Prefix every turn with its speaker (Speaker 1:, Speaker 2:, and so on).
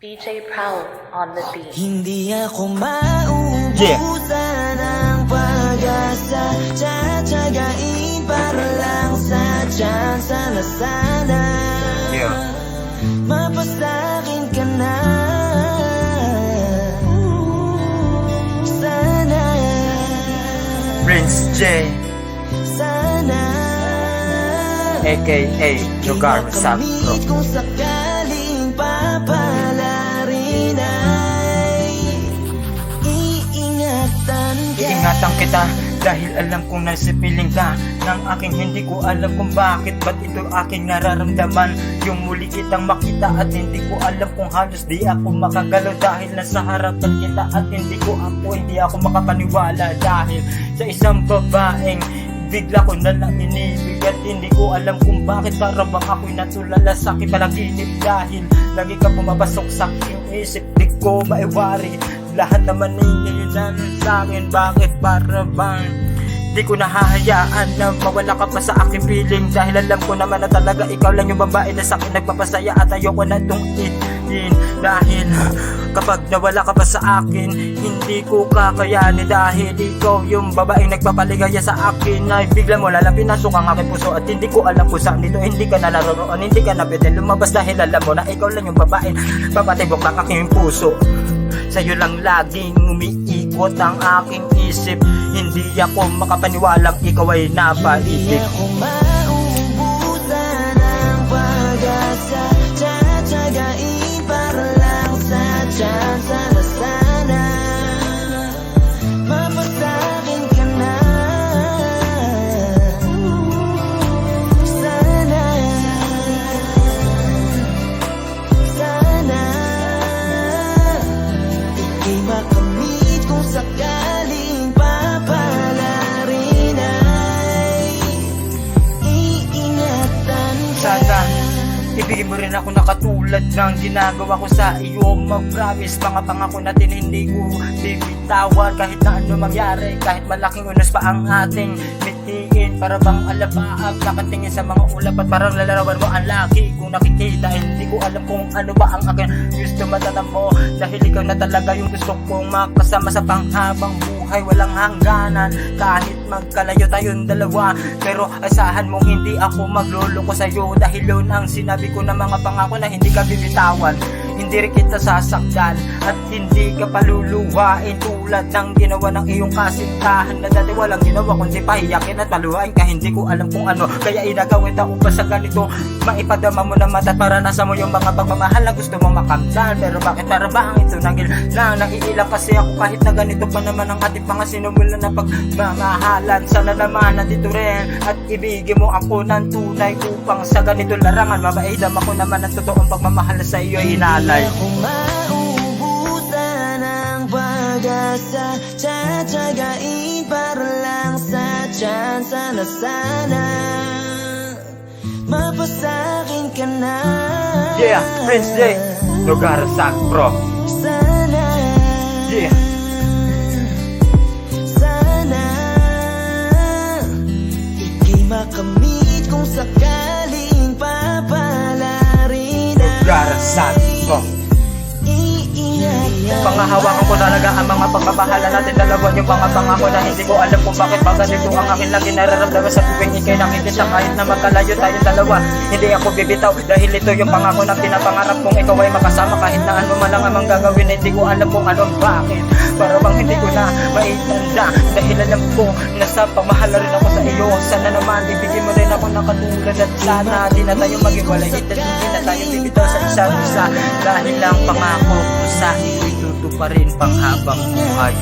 Speaker 1: DJ Proud on the beat.
Speaker 2: Hindi ako mauubusan ng pag-asa. Tsatsagain para lang sa tsansa na sana mapasakin ka na. Sana
Speaker 3: Prince J,
Speaker 2: sana
Speaker 3: aka Lugar Sakro.
Speaker 2: makamit kung sakaling papalarin ay iingatan ka.
Speaker 3: Iingatan kita dahil alam kong nasa piling ka ng aking hindi ko alam kung bakit ba't ito aking nararamdaman. Yung muli kitang makita at hindi ko alam kung halos di ako makagalaw dahil nasa harapan kita at hindi ako makapaniwala dahil sa isang babaeng bigla ko na lang inibig at hindi ko alam kung bakit para bang ako'y natulala sa aking panaginip dahil lagi ka pumapasok sa aking isip. Di ko maiwari lahat naman ninyo yun na sa akin. Bakit para bang di ko nahahayaan na mawala ka pa sa aking feeling dahil alam ko naman na talaga ikaw lang yung babae na sa akin nagpapasaya at ayoko na itong itin dahil kapag nawala ka pa sa akin hindi ko kakayanin dahil ikaw yung babaeng nagpapaligaya sa akin ay bigla mo lalang pinasok ang aking puso at hindi ko alam kung saan dito hindi ka nalaroon, hindi ka na pwede lumabas dahil alam mo na ikaw lang yung babaeng papatibok ng aking puso. Sa'yo lang laging umiikot ang aking isip. Hindi ako makapaniwalang ikaw ay napaibig.
Speaker 2: Hindi ako mauubusan ng pag-asa. Tsatsagain para lang sa tsansa na sana mapasakin ka na. Sana ika'y makamit kung sakaling papalarin ay iingatan ka.
Speaker 3: Sana ibigin mo rin ako na katulad ng ginagawa ko sa iyo. Mag-promise mga pangako natin hindi ko bibitawan kahit na ano mangyari, kahit malaking unos pa ang ating mitiin. Para bang alabaag nakatingin sa mga ulap at parang lalarawan mo ang laki kung nakikita. Hindi ko alam kung ano ba ang akin gusto matanam mo dahil ikaw na talaga yung gusto kong makasama sa panghabang buhay. Walang hangganan kahit magkalayo tayong dalawa, pero asahan mong hindi ako magluloko sa'yo dahil yun ang sinabi ko na mga pangako na hindi ka bibitawan. Hindi rin kita sasaktan at hindi ka paluluhain tulad ng ginawa ng iyong kasintahan na dati walang ginawa kundi pahiyakin at paluhain ka. Hindi ko alam kung ano kaya inagawin ako pa sa ganito. Maipadama mo na mata para nasa mo yung mga pagmamahal na gusto mong makamtan. Pero bakit para ba ang ito nagil lang naiilang kasi ako kahit na ganito pa naman ang ating mga sinumulan na pagmamahalan. Sana naman nandito rin at ibigin mo ako ng tunay upang sa ganito larangan mabaidam ako naman ng totoong pagmamahal sa iyo ay inalay.
Speaker 2: Hindi ako mauubusan ng pag-asa. Tsatsagain para lang sa tsansa na sana mapasakin ka na.
Speaker 3: Yeah, Prince J, Lugar Sakro.
Speaker 2: Sana
Speaker 3: Yeah.
Speaker 2: sana ika'y makamit kung sakaling papalarin
Speaker 3: Lugar Sakro. Pangahawakan ko talaga ang mga pagpapahala natin dalawa. Yung mga pangako na hindi ko alam kung bakit pa ganito ang akin lagi nararamdaman sa tuwing ikay nakikita. Kahit na magkalayo tayo dalawa, hindi ako bibitaw dahil ito yung pangako na pinapangarap kong ikaw ay makasama. Kahit na ano man lang ang gagawin, hindi ko alam kung ano bakit. Para bang hindi ko na maitanda dahil alam ko na sa pamahala rin ako sa iyo. Sana naman ibigin mo rin ako ng katulad at sana di na tayo maghiwalay at hindi na tayo bibitaw sa isa't isa dahil lang pangako ko sa iyo tutuparin panghabang buhay.